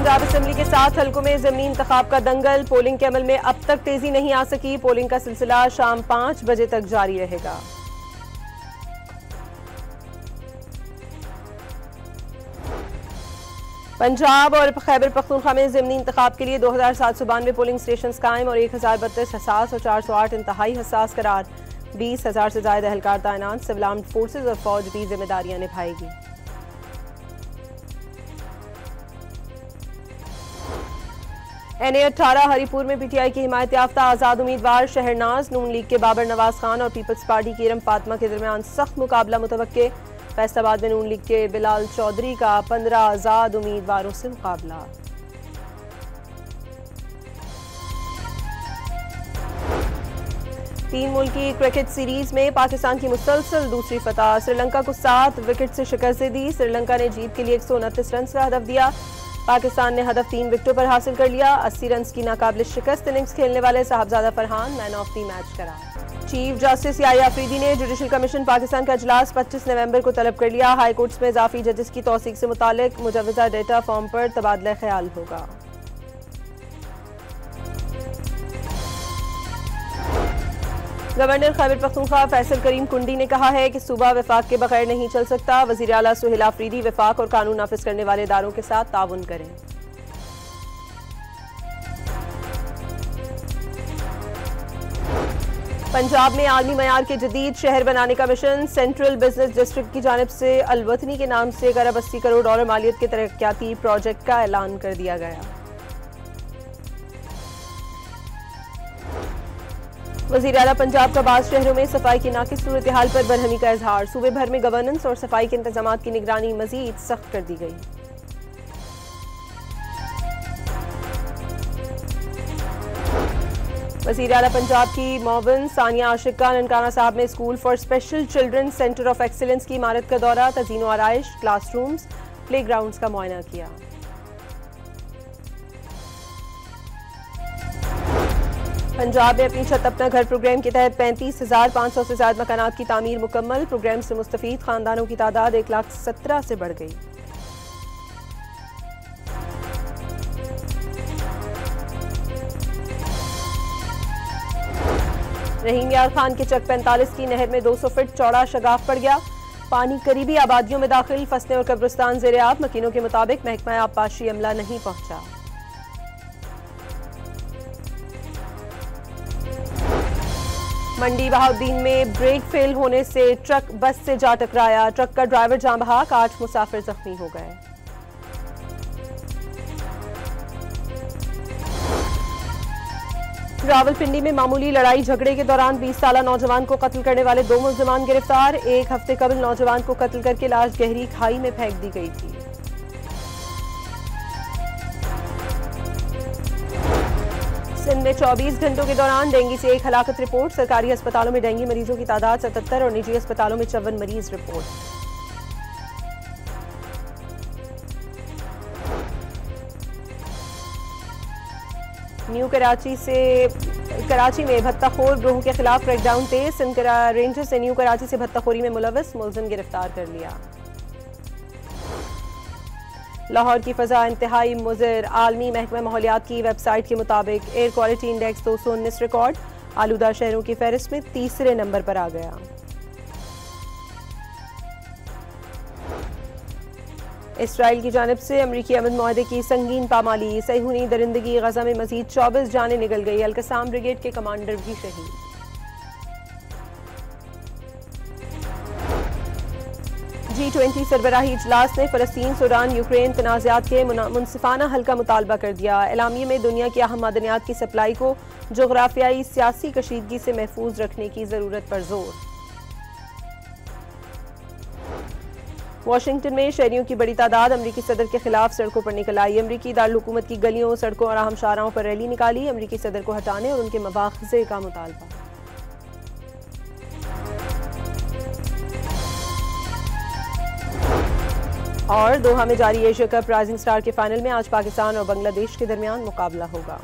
Punjab assembly के 7 हलकों में ज़मीनी इंतखाब का दंगल। पोलिंग के अमल में अब तक तेजी नहीं आ सकी। पोलिंग का सिलसिला शाम 5 बजे तक जारी रहेगा। पंजाब और खैबर पख्तूनख्वा में ज़मीनी इंतखाब के लिए 2792 पोलिंग स्टेशन कायम और 1032 हसास और 408 इंतहाई हसास करार। 20,000 से ज्यादा एहलकार तैनात। सिविल आर्म्ड फोर्सेज और फौज भी जिम्मेदारियां निभाएगी। NA-18 हरिपुर में PTI की हिमायत याफ्ता आजाद उम्मीदवार शहरनाज, नून लीग के बाबर नवाज खान और पीपल्स पार्टी की इरम फातिमा के दरमियान सख्त मुकाबला मुतवक्के। फैसलाबाद में नून लीग के बिलाल चौधरी का 15 आजाद उम्मीदवारों से मुकाबला। तीन मुल्की क्रिकेट सीरीज में पाकिस्तान की मुसलसल दूसरी फतह। श्रीलंका को 7 विकेट से शिकस्त दी। श्रीलंका ने जीत के लिए 129 रन का हदफ दिया। पाकिस्तान ने हदफ 3 विकेटों पर हासिल कर लिया। 80 रन की नाकाबिल शिकस्त इनिंग्स खेलने वाले Sahibzada Farhan man of the match करार। चीफ जस्टिस याहिया अफरीदी ने जुडिशल कमीशन पाकिस्तान का इजलास 25 नवंबर को तलब कर लिया। हाई कोर्ट्स में इजाफी जजेस की तौसीक से मुतालिक मुजव्वजा डेटा फॉर्म पर तबादला ख्याल होगा। गवर्नर खैबर पख्तूनख्वा फैसल करीम कुंडी ने कहा है कि सूबा वफाक के बगैर नहीं चल सकता। वज़ीर आला सुहेल आफरीदी वफाक और कानून नाफिज करने वाले इदारों के साथ ताउन करें। पंजाब में आलमी मयार के जदीद शहर बनाने का मिशन। सेंट्रल बिजनेस डिस्ट्रिक्ट की जानिब से अलवतनी के नाम से $1 अरब 80 करोड़ मालियत के तरक्याती प्रोजेक्ट का ऐलान कर दिया गया। वज़ीर आला पंजाब का बाज़ शहरों में सफाई की नाकिस सूरत हाल पर बरहमी का इजहार। सूबे भर में गवर्नेंस और सफाई के इंतजामात की निगरानी मजीद सख्त कर दी गई। वज़ीर आला पंजाब की मोबिन सानिया आशिक का ननकाना साहब में school for special children centre of excellence की इमारत का दौरा। तज़ीन व आराइश, क्लासरूम्स, प्ले ग्राउंड्स का मुआयना किया। पंजाब में अपनी छत अपना घर प्रोग्राम के तहत 35,500 से ज्यादा मकानात की तामीर मुकम्मल। प्रोग्राम से मुस्तफीद खानदानों की तादाद 1,17,000 से बढ़ गई। रहीम यार खान के चक 45 की नहर में 200 फीट चौड़ा शगाफ पड़ गया। पानी करीबी आबादियों में दाखिल। फसलें और कब्रिस्तान ज़ेरे आब। मकीनों के मुताबिक महकमा आबपाशी अमला नहीं पहुंचा। मंडी बहाउद्दीन में ब्रेक फेल होने से ट्रक बस से जा टकराया। ट्रक का ड्राइवर जान बहक, 8 मुसाफिर जख्मी हो गए। रावलपिंडी में मामूली लड़ाई झगड़े के दौरान 20 साला नौजवान को कत्ल करने वाले 2 मुल्जिमान गिरफ्तार। 1 हफ्ते कबल नौजवान को कत्ल करके लाश गहरी खाई में फेंक दी गई थी। सिंध में 24 घंटों के दौरान डेंगू से 1 हलाकत रिपोर्ट। सरकारी अस्पतालों में डेंगू मरीजों की तादाद 77 और निजी अस्पतालों में 54 मरीज रिपोर्ट। न्यू कराची में भत्ताखोर गिरोह के खिलाफ क्रैकडाउन तेज। सिंध रेंजर्स ने न्यू कराची से भत्ताखोरी में मुलव्वस मुलजिम गिरफ्तार कर लिया। लाहौर की फजा इंतहाई मुज़र। आलमी महकमा माहौलियात की वेबसाइट के मुताबिक एयर क्वालिटी इंडेक्स 219 रिकॉर्ड। आलूदा शहरों की फहरिस्त में 3रे नंबर पर आ गया। इसराइल की जानिब से अमरीकी अमन मुआहदे की संगीन पामाली। सहीयूनी दरिंदगी। गजा में मजीद 24 जानें निकल गई। अल-कसाम ब्रिगेड के कमांडर भी शहीद। G20 सरबराही इजलास ने फलस्तीन, सूडान, यूक्रेन तनाज़ात के मुनसिफाना हल का मुतालबा कर दिया। एलामिये में दुनिया की अहम मादनियात की सप्लाई को जोग्राफियाई सियासी कशीदगी से महफूज रखने की जरूरत पर जोर। वाशिंगटन में शहरियों की बड़ी तादाद अमरीकी सदर के खिलाफ सड़कों पर निकल आई। अमरीकी दारुल-हुकूमत की गलियों, सड़कों और अहम शाहराहों पर रैली निकाली। अमरीकी सदर को हटाने और उनके मवाख़ज़े का मुतालबा। और दोहा में जारी एशिया कप राइजिंग स्टार के फाइनल में आज पाकिस्तान और बांग्लादेश के दरमियान मुकाबला होगा।